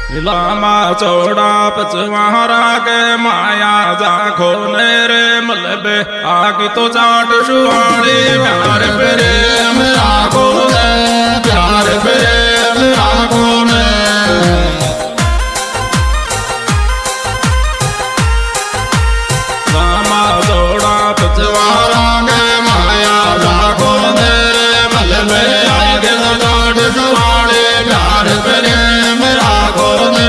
लामा चौड़ा पचवारा के माया जाखो नेरे मलबे आगे तो चाट सुहाड़ी प्यार प्रेम राखो ने प्यार प्रेम राखो ने लामा चौड़ा पचवारा के माया जाखो नेरे मलबे आगे तो चाट सुहाड़ी प्यार प्रेम राखो ने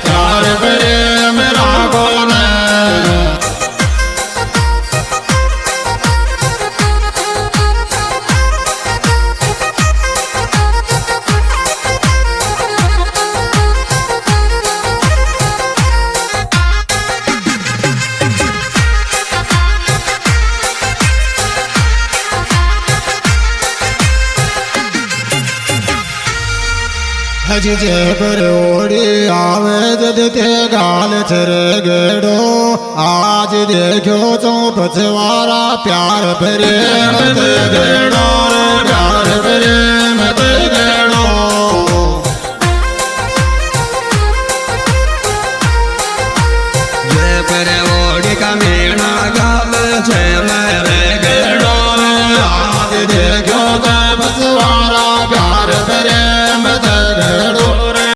प्यार प्रेम राखो ने हज जे पर ओड़ी आवे जद ते गाल छर गेड़ो आज देखो चो पछवारा प्यार प्रेम ते गेड़ो प्यार प्रेम ते गेड़ो जे पर ओड़ी का मीणा गाल छे